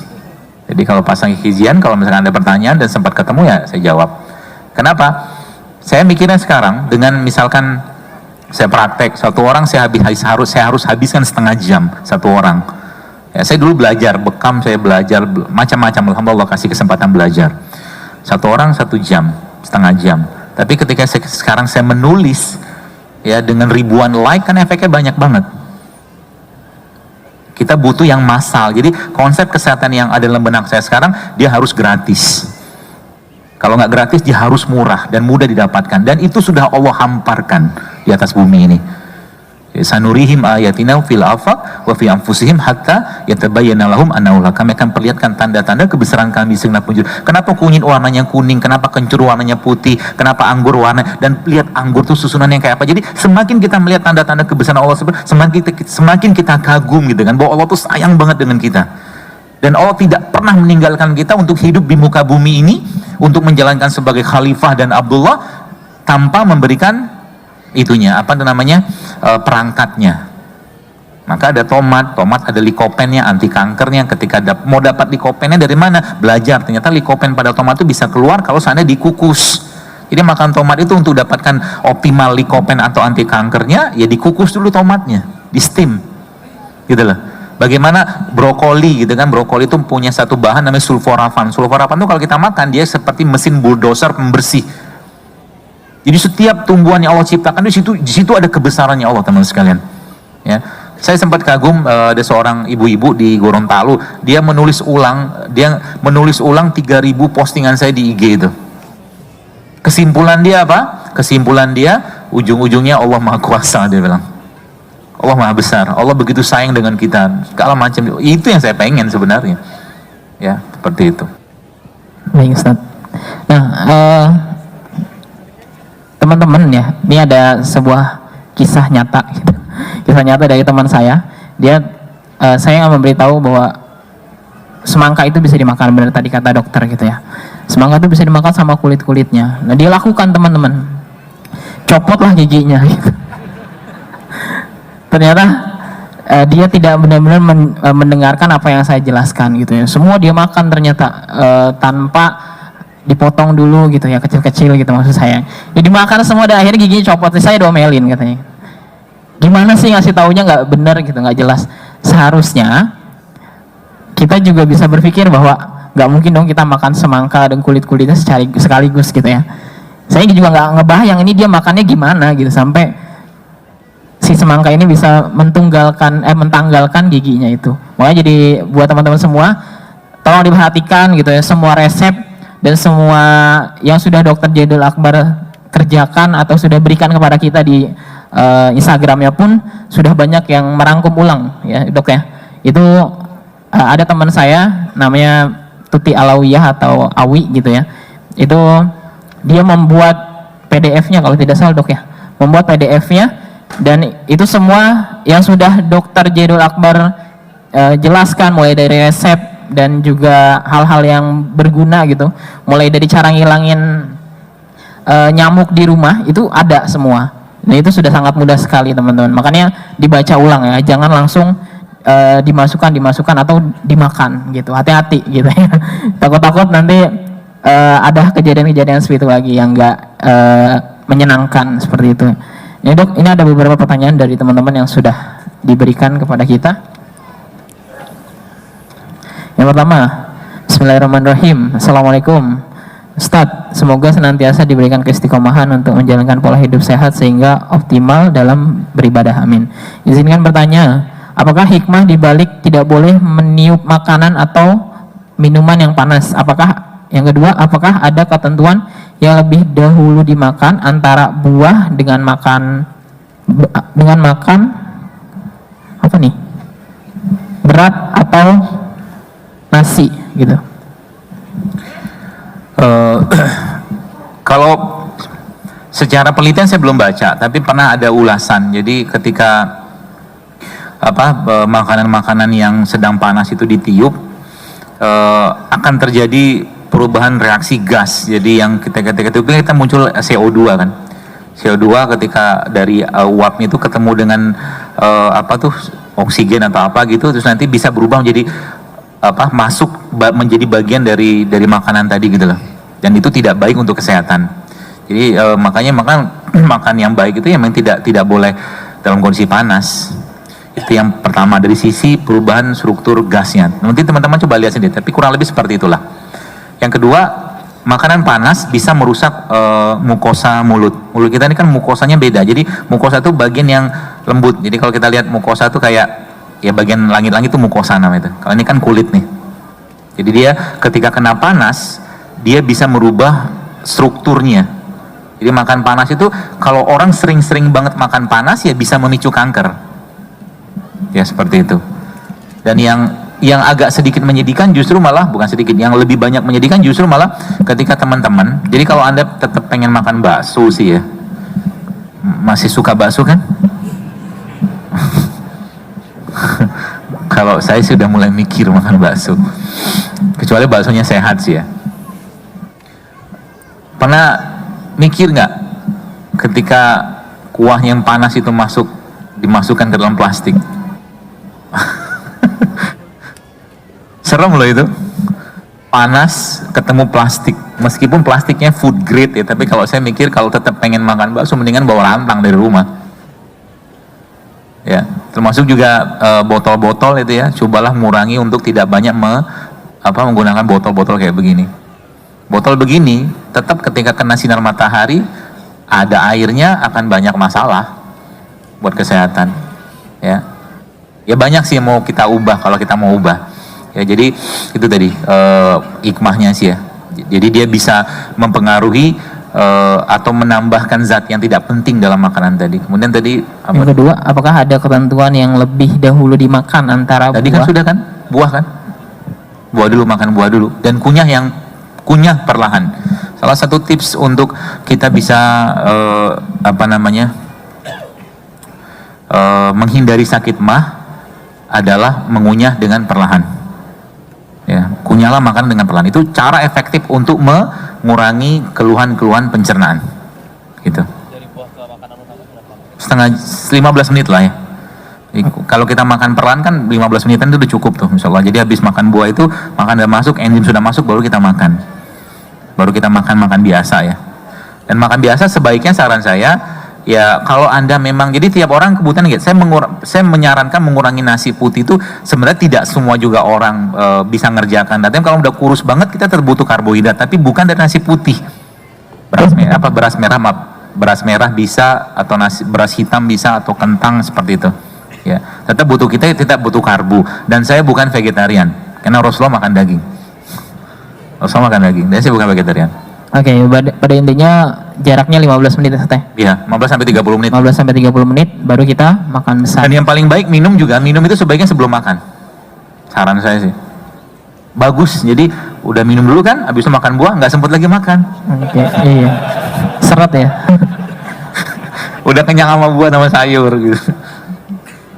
Jadi kalau pasang hijian, kalau misalkan ada pertanyaan dan sempat ketemu ya saya jawab. Kenapa? Saya mikirnya sekarang dengan misalkan saya praktek satu orang, saya harus habiskan setengah jam satu orang. Ya, saya dulu belajar bekam, saya belajar macam-macam. Alhamdulillah kasih kesempatan belajar. Satu orang 1 jam, setengah jam. Tapi ketika sekarang saya menulis ya dengan ribuan like, kan efeknya banyak banget. Kita butuh yang massal. Jadi konsep kesehatan yang ada dalam benak saya sekarang, dia harus gratis. Kalau nggak gratis, dia harus murah dan mudah didapatkan. Dan itu sudah Allah hamparkan di atas bumi ini. Sanurihim ayatina fil afaq wa fi anfusihim hatta yatabayyana lahum annahu haq. Kami akan perlihatkan tanda-tanda kebesaran kami segenap penjuru. Kenapa kunyit warnanya kuning, kenapa kencur warnanya putih, kenapa anggur warna, dan lihat anggur tuh susunannya kayak apa. Jadi semakin kita melihat tanda-tanda kebesaran Allah, semakin kita kagum gitu kan, bahwa Allah tuh sayang banget dengan kita. Dan Allah tidak pernah meninggalkan kita untuk hidup di muka bumi ini, untuk menjalankan sebagai khalifah dan Abdullah tanpa memberikan itunya, perangkatnya. Maka ada tomat ada likopennya, anti kankernya. Ketika mau dapat likopennya dari mana? Belajar. Ternyata likopen pada tomat itu bisa keluar kalau seandainya dikukus. Jadi makan tomat itu untuk dapatkan optimal likopen atau anti kankernya, ya dikukus dulu tomatnya, di steam, gitu loh. Bagaimana brokoli gitu kan, brokoli itu punya satu bahan namanya sulforafan. Sulforafan itu kalau kita makan, dia seperti mesin bulldozer pembersih. Jadi setiap tumbuhan yang Allah ciptakan di situ ada kebesarannya Allah, teman sekalian. Ya, saya sempat kagum, ada seorang ibu-ibu di Gorontalo, dia menulis ulang 3.000 postingan saya di IG itu. Kesimpulan dia apa? Kesimpulan dia ujung-ujungnya Allah Maha Kuasa, dia bilang. Allah Maha Besar, Allah begitu sayang dengan kita, segala macam. Itu yang saya pengen sebenarnya. Ya, seperti itu. Baik Ustaz. Nah, teman-teman ya, ini ada sebuah kisah nyata gitu. Kisah nyata dari teman saya. Saya memberitahu bahwa semangka itu bisa dimakan, benar tadi kata dokter gitu ya. Semangka itu bisa dimakan sama kulit-kulitnya. Nah, dia lakukan, teman-teman. Copotlah giginya gitu. Ternyata dia tidak benar-benar mendengarkan apa yang saya jelaskan gitu ya. Semua dia makan ternyata tanpa dipotong dulu gitu ya, kecil-kecil gitu maksud saya. Jadi makan semua dan akhirnya giginya copot. Saya domelin katanya. Gimana sih ngasih taunya nggak benar gitu, nggak jelas. Seharusnya kita juga bisa berpikir bahwa nggak mungkin dong kita makan semangka dan kulit-kulitnya sekaligus gitu ya. Saya juga nggak ngebayang ini dia makannya gimana gitu sampai si semangka ini bisa mentanggalkan giginya itu. Makanya jadi buat teman-teman semua, tolong diperhatikan gitu ya, semua resep dan semua yang sudah Dr. Jadul Akbar kerjakan atau sudah berikan kepada kita di Instagramnya pun sudah banyak yang merangkum ulang ya dok ya. Itu ada teman saya namanya Tuti Alawiyah atau Awi gitu ya. Itu dia membuat PDF-nya kalau tidak salah dok ya. Membuat PDF-nya. Dan itu semua yang sudah Dr. Jadul Akbar jelaskan, mulai dari resep dan juga hal-hal yang berguna gitu, mulai dari cara ngilangin nyamuk di rumah, itu ada semua. Nah itu sudah sangat mudah sekali teman-teman. Makanya dibaca ulang ya, jangan langsung dimasukkan atau dimakan gitu. Hati-hati gitu ya. Takut-takut nanti ada kejadian-kejadian seperti itu lagi yang enggak menyenangkan seperti itu. Ya dok, ini ada beberapa pertanyaan dari teman-teman yang sudah diberikan kepada kita. Yang pertama, Bismillahirrahmanirrahim. Assalamualaikum. Ustadz, semoga senantiasa diberikan keistiqomahan untuk menjalankan pola hidup sehat sehingga optimal dalam beribadah. Amin. Izinkan bertanya, apakah hikmah dibalik tidak boleh meniup makanan atau minuman yang panas? Yang kedua, apakah ada ketentuan yang lebih dahulu dimakan antara buah dengan makan apa nih? Berat atau nasi gitu? Kalau secara penelitian saya belum baca, tapi pernah ada ulasan. Jadi ketika makanan-makanan yang sedang panas itu ditiup, akan terjadi perubahan reaksi gas. Jadi yang ketika tiupnya kita muncul CO2 kan. CO2 ketika dari uapnya itu ketemu dengan oksigen atau apa gitu, terus nanti bisa berubah menjadi masuk menjadi bagian dari makanan tadi gitu loh. Dan itu tidak baik untuk kesehatan. Jadi makanya makan yang baik itu memang tidak boleh dalam kondisi panas. Itu yang pertama dari sisi perubahan struktur gasnya. Nanti teman-teman coba lihat sendiri, tapi kurang lebih seperti itulah. Yang kedua, makanan panas bisa merusak mukosa mulut. Mulut kita ini kan mukosanya beda. Jadi mukosa itu bagian yang lembut. Jadi kalau kita lihat mukosa itu kayak ya bagian langit-langit itu mukosa namanya itu. Kalau ini kan kulit nih. Jadi dia ketika kena panas, dia bisa merubah strukturnya. Jadi makan panas itu kalau orang sering-sering banget makan panas ya bisa memicu kanker. Ya seperti itu. Dan yang agak sedikit menyedihkan justru malah, bukan sedikit, yang lebih banyak menyedihkan justru malah ketika teman-teman, jadi kalau Anda tetap pengen makan bakso sih ya, masih suka bakso kan? Kalau saya sudah mulai mikir makan bakso, kecuali baksonya sehat sih ya. Pernah mikir nggak ketika kuah yang panas itu dimasukkan ke dalam plastik? Serem loh itu, panas ketemu plastik, meskipun plastiknya food grade ya, tapi kalau saya mikir kalau tetap pengen makan bakso mendingan bawa rantang dari rumah ya. Termasuk juga botol-botol itu ya, cobalah mengurangi untuk tidak banyak menggunakan botol-botol kayak begini. Botol begini tetap ketika kena sinar matahari ada airnya akan banyak masalah buat kesehatan ya. Ya banyak sih yang mau kita ubah kalau kita mau ubah. Ya, jadi itu tadi hikmahnya sih ya. Jadi dia bisa mempengaruhi atau menambahkan zat yang tidak penting dalam makanan tadi. Kemudian tadi yang kedua, apakah ada ketentuan yang lebih dahulu dimakan antara tadi buah? Kan sudah kan buah kan, buah dulu, makan buah dulu, dan kunyah perlahan. Salah satu tips untuk kita bisa menghindari sakit mah adalah mengunyah dengan perlahan. Ya, kunyahlah makan dengan perlahan. Itu cara efektif untuk mengurangi keluhan-keluhan pencernaan. Gitu. Dari buah ke makanan utama 15 menit lah ya. Kalau kita makan perlahan kan 15 menitan itu udah cukup tuh, misalnya. Jadi habis makan buah itu, makan udah masuk, enzim sudah masuk, baru kita makan. Baru kita makan biasa ya. Dan makan biasa sebaiknya saran saya ya kalau Anda memang, jadi tiap orang kebutuhan gitu. Saya menyarankan mengurangi nasi putih itu sebenarnya tidak semua juga orang bisa ngerjakan. Tapi kalau udah kurus banget kita terbutuh karbohidrat, tapi bukan dari nasi putih. Beras merah bisa, atau beras hitam bisa, atau kentang seperti itu. Ya, tetap butuh karbo. Dan saya bukan vegetarian karena Rasulullah makan daging. Rasulullah makan daging, dan saya bukan vegetarian. Oke, pada intinya jaraknya 15 menit ya, Teh? Iya, 15 sampai 30 menit. 15 sampai 30 menit baru kita makan besar. Dan yang paling baik minum itu sebaiknya sebelum makan. Saran saya sih. Bagus. Jadi udah minum dulu kan, habis itu makan buah, nggak sempet lagi makan. Oke, iya. Seret ya. Udah kenyang sama buah sama sayur gitu.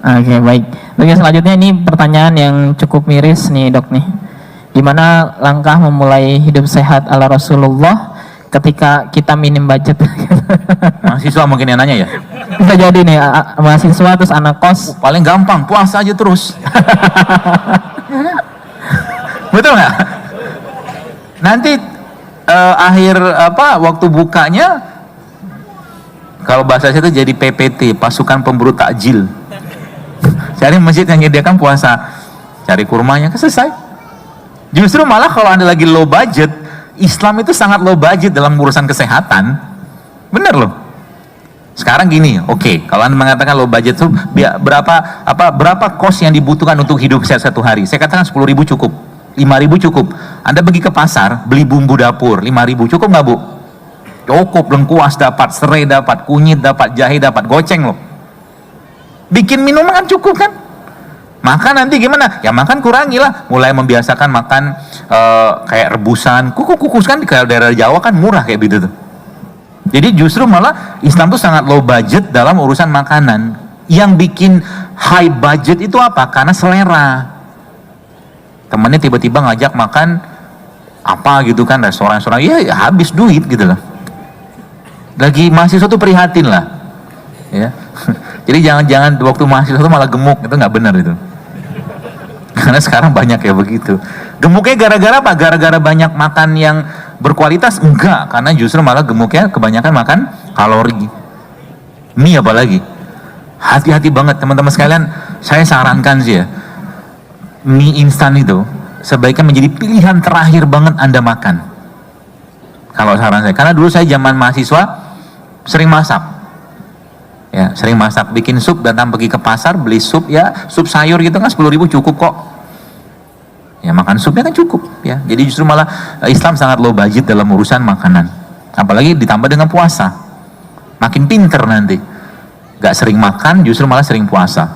Oke, baik. Oke, selanjutnya ini pertanyaan yang cukup miris nih, Dok nih. Gimana langkah memulai hidup sehat ala Rasulullah ketika kita minim budget? Mahasiswa mungkin yang nanya ya? Bisa jadi nih, mahasiswa terus anak kos. Paling gampang, puasa aja terus. Betul nggak? Nanti waktu bukanya, kalau bahasa saya itu jadi PPT, pasukan pemburu takjil. Cari masjid yang menyediakan puasa, cari kurmanya, selesai. Justru malah kalau Anda lagi low budget, Islam itu sangat low budget dalam urusan kesehatan. Bener loh. Sekarang gini, oke, kalau Anda mengatakan low budget itu berapa kos yang dibutuhkan untuk hidup saya satu hari? Saya katakan 10.000 cukup, 5.000 cukup. Anda pergi ke pasar, beli bumbu dapur, 5.000 cukup nggak Bu? Cukup, lengkuas dapat, serai dapat, kunyit dapat, jahe dapat, goceng loh. Bikin minuman kan cukup kan? Makan nanti gimana? Ya makan kurangilah, mulai membiasakan makan kayak rebusan, kukus kan di daerah Jawa kan murah kayak gitu tuh. Jadi justru malah Islam tuh sangat low budget dalam urusan makanan. Yang bikin high budget itu apa? Karena selera. Temennya tiba-tiba ngajak makan apa gitu kan, restoran-restoran, ya habis duit gitu loh. Lagi mahasiswa tuh prihatin lah, ya. Jadi jangan waktu mahasiswa tuh malah gemuk, itu nggak benar itu. Karena sekarang banyak ya begitu. Gemuknya gara-gara apa? Gara-gara banyak makan yang berkualitas? Enggak, karena justru malah gemuknya kebanyakan makan kalori. Mie apalagi. Hati-hati banget teman-teman sekalian, saya sarankan sih ya, mie instan itu sebaiknya menjadi pilihan terakhir banget Anda makan. Kalau saran saya, karena dulu saya zaman mahasiswa sering masak. Ya, sering masak, bikin sup, datang pergi ke pasar, beli sup, ya sup sayur gitu kan 10.000 cukup kok. Ya makan supnya kan cukup ya. Jadi justru malah Islam sangat low budget dalam urusan makanan. Apalagi ditambah dengan puasa. Makin pinter nanti. Gak sering makan, justru malah sering puasa.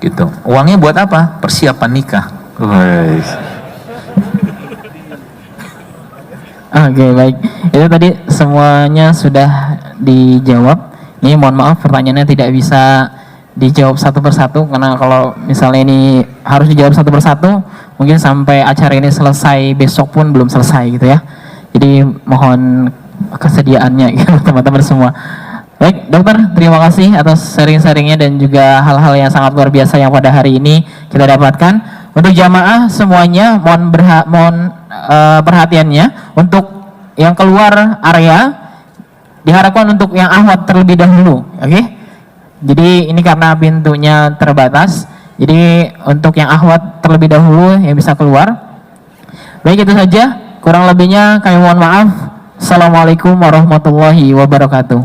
Gitu. Uangnya buat apa? Persiapan nikah. Oke, baik. Itu tadi semuanya sudah dijawab. Ini mohon maaf pertanyaannya tidak bisa dijawab satu persatu, karena kalau misalnya ini harus dijawab satu persatu, mungkin sampai acara ini selesai besok pun belum selesai gitu ya. Jadi mohon kesediaannya gitu teman-teman semua. Baik, dokter, terima kasih atas sharing-sharingnya dan juga hal-hal yang sangat luar biasa yang pada hari ini kita dapatkan. Untuk jamaah semuanya mohon perhatiannya, untuk yang keluar area diharapkan untuk yang ahwat terlebih dahulu, oke? Jadi ini karena pintunya terbatas, jadi untuk yang ahwat terlebih dahulu yang bisa keluar. Baik, itu saja, kurang lebihnya kami mohon maaf. Assalamualaikum warahmatullahi wabarakatuh.